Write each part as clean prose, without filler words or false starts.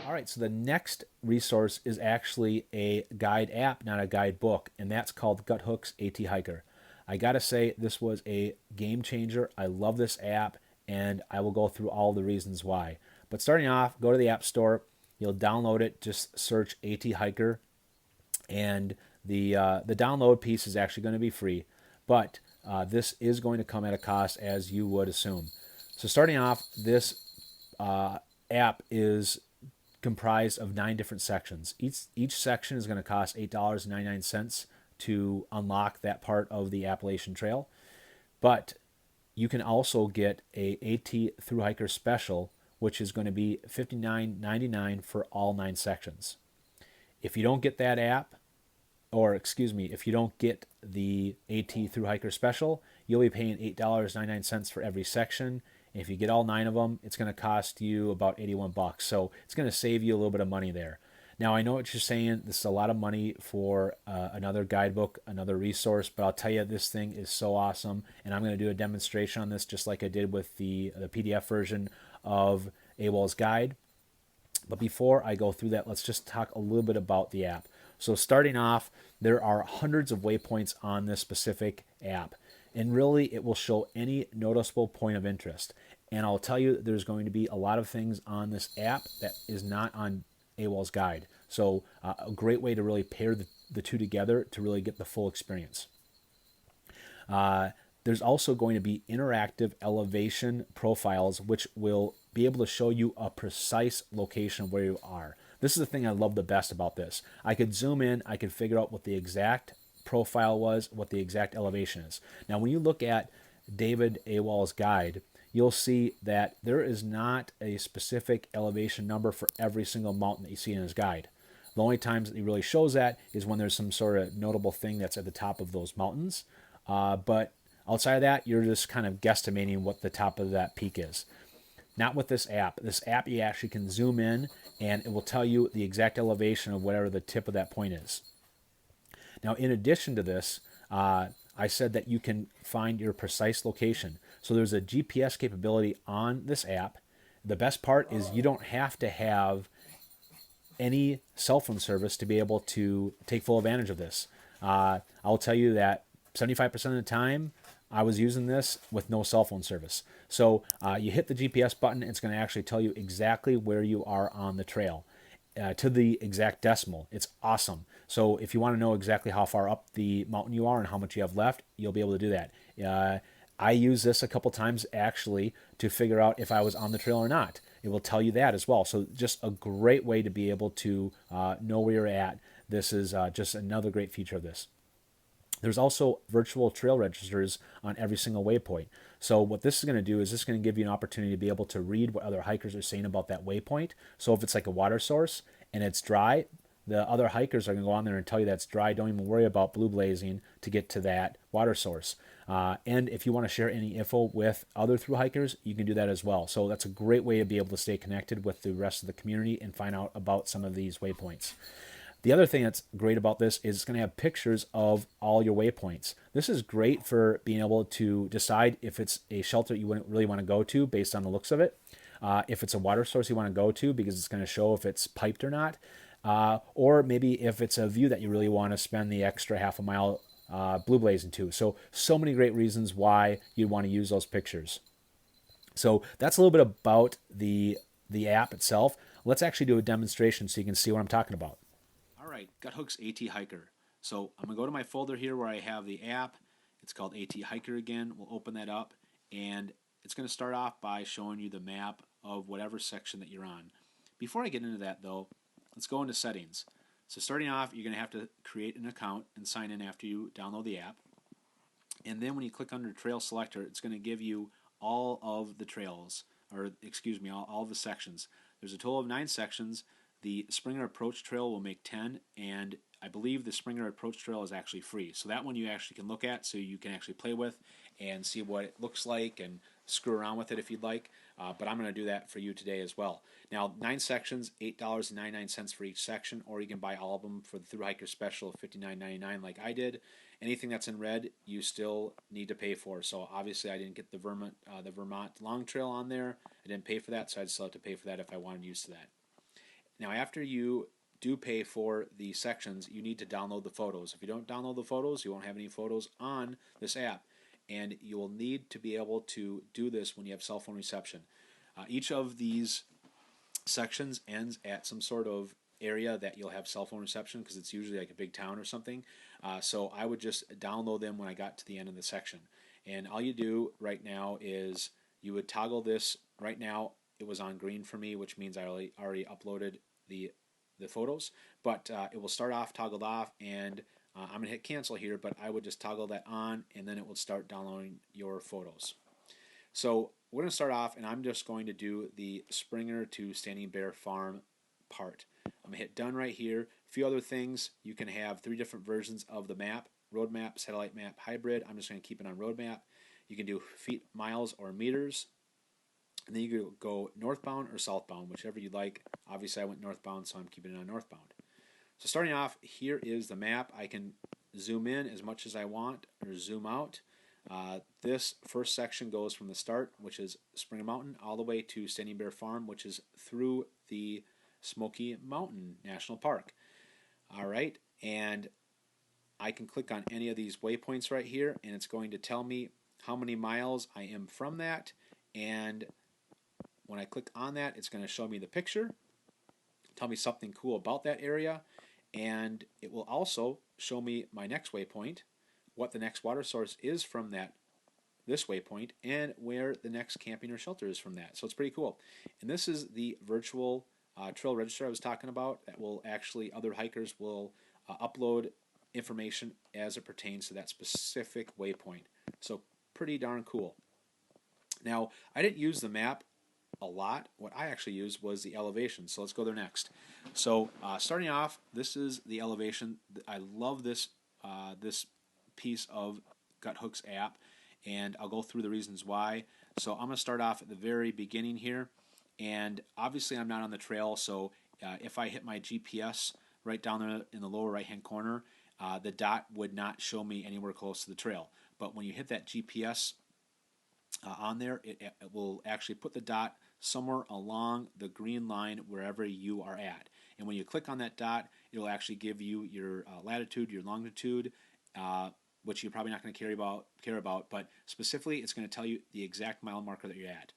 All right, so the next resource is actually a guide app, not a guide book, and that's called GUTHOOK'S A.T Hiker. I gotta say, this was a game changer. I love this app, and I will go through all the reasons why. But starting off, go to the App Store. You'll download it. Just search AT Hiker, and the download piece is actually going to be free, but this is going to come at a cost, as you would assume. So starting off, this app is comprised of 9 different sections. Each section is going to cost $8.99 to unlock that part of the Appalachian Trail. But you can also get a AT Thru-Hiker special, which is going to be $59.99 for all 9 sections. If you don't get that app, or excuse me, if you don't get the AT Thru-Hiker special, you'll be paying $8.99 for every section. And if you get all 9 of them, it's going to cost you about 81 bucks. So it's going to save you a little bit of money there. Now, I know what you're saying. This is a lot of money for another guidebook, another resource, but I'll tell you, this thing is so awesome. And I'm going to do a demonstration on this just like I did with the PDF version of AWOL's guide. But before I go through that, let's just talk a little bit about the app. So starting off, there are hundreds of waypoints on this specific app. And really, it will show any noticeable point of interest. And I'll tell you, there's going to be a lot of things on this app that is not on AWOL's guide. So a great way to really pair the two together to really get the full experience. There's also going to be interactive elevation profiles, which will be able to show you a precise location of where you are. This is the thing I love the best about this. I could zoom in, I could figure out what the exact profile was, what the exact elevation is. Now, when you look at David AWOL's guide, you'll see that there is not a specific elevation number for every single mountain that you see in his guide. The only times that he really shows that is when there's some sort of notable thing that's at the top of those mountains. But outside of that, you're just kind of guesstimating what the top of that peak is. Not with this app. This app, you actually can zoom in and it will tell you the exact elevation of whatever the tip of that point is. Now, in addition to this, I said that you can find your precise location. So there's a GPS capability on this app. The best part is you don't have to have any cell phone service to be able to take full advantage of this. I'll tell you that 75% of the time, I was using this with no cell phone service. So you hit the GPS button, it's going to actually tell you exactly where you are on the trail to the exact decimal. It's awesome. So if you want to know exactly how far up the mountain you are and how much you have left, you'll be able to do that. I use this a couple times actually to figure out if I was on the trail or not. It will tell you that as well. So just a great way to be able to know where you're at. This is just another great feature of this. There's also virtual trail registers on every single waypoint. So what this is going to do is this is going to give you an opportunity to be able to read what other hikers are saying about that waypoint. So if it's like a water source and it's dry, the other hikers are going to go on there and tell you that's dry. Don't even worry about blue blazing to get to that water source. And if you want to share any info with other thru hikers, you can do that as well. So that's a great way to be able to stay connected with the rest of the community and find out about some of these waypoints. The other thing that's great about this is it's going to have pictures of all your waypoints. This is great for being able to decide if it's a shelter you wouldn't really want to go to based on the looks of it. If it's a water source you want to go to because it's going to show if it's piped or not. Or maybe if it's a view that you really want to spend the extra half a mile blue blazing to. So many great reasons why you'd want to use those pictures. So that's a little bit about the app itself. Let's actually do a demonstration so you can see what I'm talking about. All right, GUTHOOK'S AT Hiker. So I'm going to go to my folder here where I have the app. It's called AT Hiker again. We'll open that up, and it's going to start off by showing you the map of whatever section that you're on. Before I get into that, though, let's go into settings. So starting off, you're going to have to create an account and sign in after you download the app. And then when you click under Trail Selector, it's going to give you all of the trails, or excuse me, all of the sections. There's a total of 9 sections. The Springer Approach Trail will make 10, and I believe the Springer Approach Trail is actually free. So that one you actually can look at, so you can actually play with and see what it looks like and screw around with it if you'd like. But I'm going to do that for you today as well. Now, 9 sections, $8.99 for each section, or you can buy all of them for the Thru Hiker special of $59.99 like I did. Anything that's in red, you still need to pay for. So obviously I didn't get the Vermont Long Trail on there. I didn't pay for that, so I'd still have to pay for that if I wanted use to that. Now, after you do pay for the sections, you need to download the photos. If you don't download the photos, you won't have any photos on this app. And you will need to be able to do this when you have cell phone reception. Each of these sections ends at some sort of area that you'll have cell phone reception, because it's usually like a big town or something. So I would just download them when I got to the end of the section. And all you do right now is you would toggle this. Right now it was on green for me, which means I already uploaded the photos. But it will start off toggled off, and I'm going to hit cancel here, but I would just toggle that on, and then it will start downloading your photos. So we're going to start off, and I'm just going to do the Springer to Standing Bear Farm part. I'm going to hit done right here. A few other things. You can have 3 different versions of the map: road map, satellite map, hybrid. I'm just going to keep it on road map. You can do feet, miles, or meters. And then you can go northbound or southbound, whichever you like. Obviously I went northbound, so I'm keeping it on northbound. So starting off, here is the map. I can zoom in as much as I want or zoom out. This first section goes from the start, which is Springer Mountain, all the way to Standing Bear Farm, which is through the Smoky Mountain National Park. All right, and I can click on any of these waypoints right here, and it's going to tell me how many miles I am from that. And when I click on that, it's going to show me the picture, tell me something cool about that area, and it will also show me my next waypoint, what the next water source is from this waypoint, and where the next camping or shelter is from that. So it's pretty cool. And this is the virtual trail register I was talking about, that will actually, other hikers will upload information as it pertains to that specific waypoint. So pretty darn cool. Now, I didn't use the map a lot. What I actually used was the elevation. So let's go there next. So starting off, this is the elevation. I love this this piece of GUTHOOK'S app, and I'll go through the reasons why. So I'm going to start off at the very beginning here, and obviously I'm not on the trail, so if I hit my GPS right down there in the lower right hand corner, the dot would not show me anywhere close to the trail. But when you hit that GPS on there, it will actually put the dot somewhere along the green line wherever you are at. And when you click on that dot, it will actually give you your latitude, your longitude, which you're probably not going to care about, but specifically it's going to tell you the exact mile marker that you're at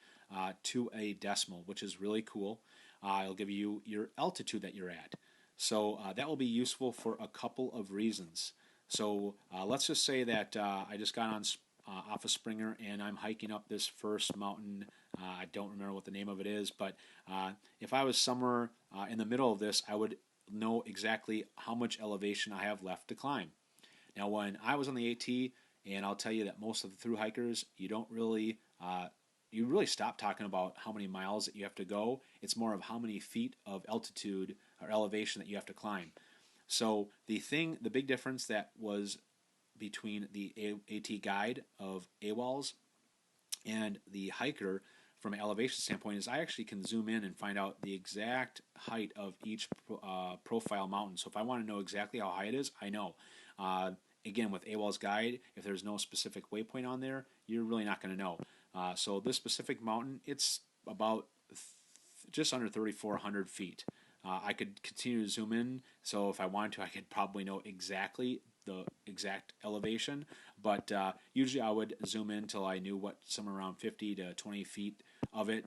to a decimal, which is really cool. It'll give you your altitude that you're at. So that will be useful for a couple of reasons. So let's just say that I just got on off of Springer, and I'm hiking up this first mountain. I don't remember what the name of it is, but if I was somewhere in the middle of this, I would know exactly how much elevation I have left to climb. Now, when I was on the AT, and I'll tell you that most of the thru hikers, you really stop talking about how many miles that you have to go. It's more of how many feet of altitude or elevation that you have to climb. So the big difference that was between the AT guide of AWOLs and the hiker from an elevation standpoint is I actually can zoom in and find out the exact height of each profile mountain. So if I want to know exactly how high it is, I know. Again, with AWOL's guide, if there's no specific waypoint on there, you're really not going to know. So this specific mountain, it's about just under 3,400 feet. I could continue to zoom in, so if I wanted to, I could probably know exactly the exact elevation, but usually I would zoom in until I knew what somewhere around 50 to 20 feet of it.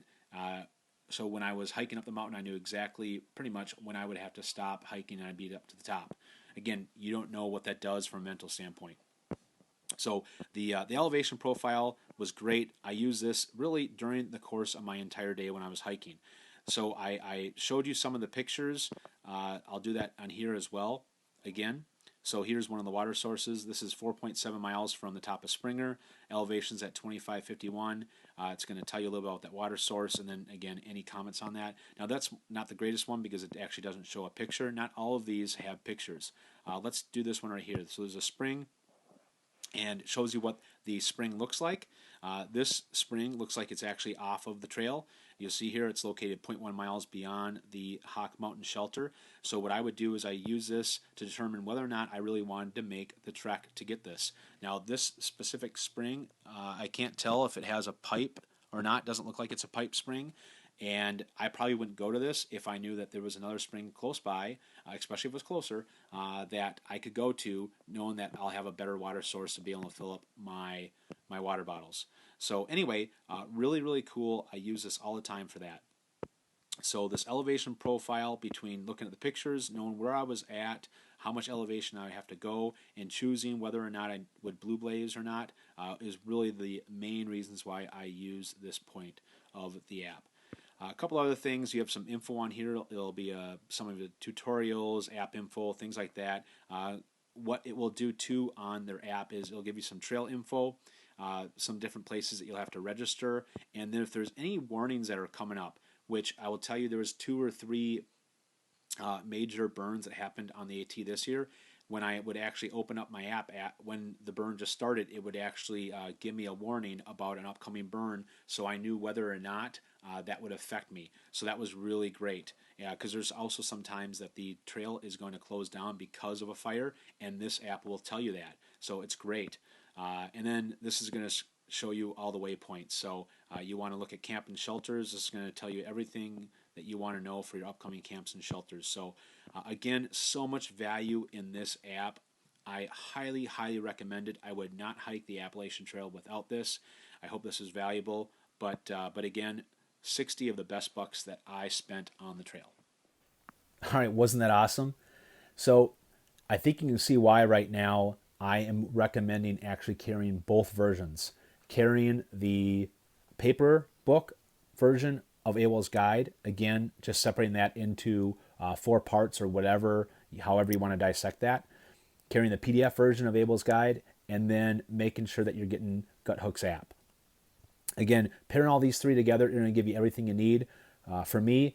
So when I was hiking up the mountain, I knew exactly pretty much when I would have to stop hiking and I'd be up to the top. Again, you don't know what that does from a mental standpoint. So the elevation profile was great. I used this really during the course of my entire day when I was hiking. So I showed you some of the pictures. I'll do that on here as well again. So here's one of the water sources. This is 4.7 miles from the top of Springer. Elevation's at 2551. It's going to tell you a little bit about that water source, and then again, any comments on that. Now that's not the greatest one because it actually doesn't show a picture. Not all of these have pictures. Let's do this one right here. So there's a spring, and it shows you what the spring looks like. This spring looks like it's actually off of the trail. You'll see here it's located 0.1 miles beyond the Hawk Mountain Shelter. So what I would do is I use this to determine whether or not I really wanted to make the trek to get this. Now this specific spring, I can't tell if it has a pipe or not. It doesn't look like it's a pipe spring. And I probably wouldn't go to this if I knew that there was another spring close by, especially if it was closer, that I could go to, knowing that I'll have a better water source to be able to fill up my water bottles. So anyway, really, really cool. I use this all the time for that. So this elevation profile between looking at the pictures, knowing where I was at, how much elevation I have to go, and choosing whether or not I would blue blaze or not is really the main reasons why I use this point of the app. A couple other things, you have some info on here. It'll be some of the tutorials, app info, things like that. What it will do too on their app is it'll give you some trail info, some different places that you'll have to register, and then if there's any warnings that are coming up, which I will tell you there was 2 or 3 major burns that happened on the AT this year. When I would actually open up my app, when the burn just started, it would actually give me a warning about an upcoming burn, so I knew whether or not that would affect me. So that was really great, because there's also sometimes that the trail is going to close down because of a fire, and this app will tell you that. So it's great. And then this is going to show you all the waypoints. So you want to look at camp and shelters. This is going to tell you everything that you want to know for your upcoming camps and shelters. So again, so much value in this app. I highly, highly recommend it. I would not hike the Appalachian Trail without this. I hope this is valuable. But again, 60 of the best bucks that I spent on the trail. All right, wasn't that awesome? So I think you can see why right now I am recommending actually carrying both versions. Carrying the paper book version of AWOL's guide, again, just separating that into 4 parts or whatever, however you want to dissect that. Carrying the PDF version of AWOL's guide, and then making sure that you're getting GUTHOOK'S app. Again, pairing all these 3 together, they're going to give you everything you need. For me,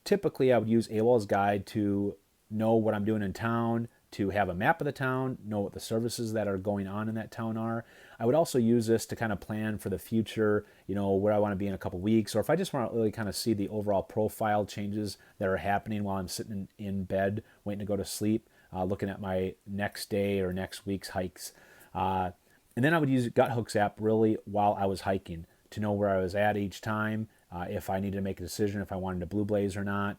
typically I would use AWOL's guide to know what I'm doing in town, to have a map of the town, know what the services that are going on in that town are. I would also use this to kind of plan for the future, where I want to be in a couple weeks, or if I just want to really kind of see the overall profile changes that are happening while I'm sitting in bed waiting to go to sleep, looking at my next day or next week's hikes. And then I would use GUTHOOK'S app really while I was hiking to know where I was at each time, if I needed to make a decision, if I wanted to blue blaze or not,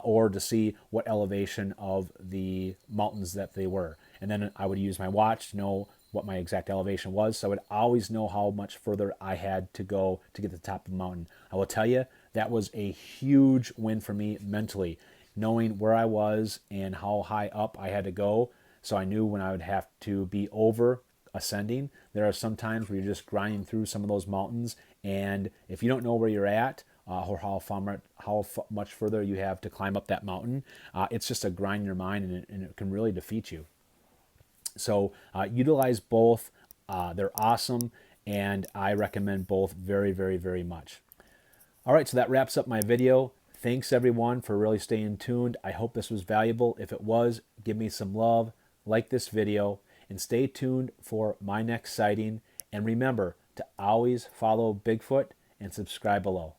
or to see what elevation of the mountains that they were. And then I would use my watch to know what my exact elevation was, so I would always know how much further I had to go to get to the top of the mountain. I will tell you, that was a huge win for me mentally, knowing where I was and how high up I had to go, so I knew when I would have to be over ascending. There are some times where you're just grinding through some of those mountains, and if you don't know where you're at, or how much further you have to climb up that mountain, it's just a grind in your mind, and it can really defeat you. So utilize both. They're awesome, and I recommend both very, very, very much. All right, so that wraps up my video. Thanks everyone for really staying tuned. I hope this was valuable. If it was, give me some love, like this video, and stay tuned for my next sighting. And remember to always follow Bigfoot and subscribe below.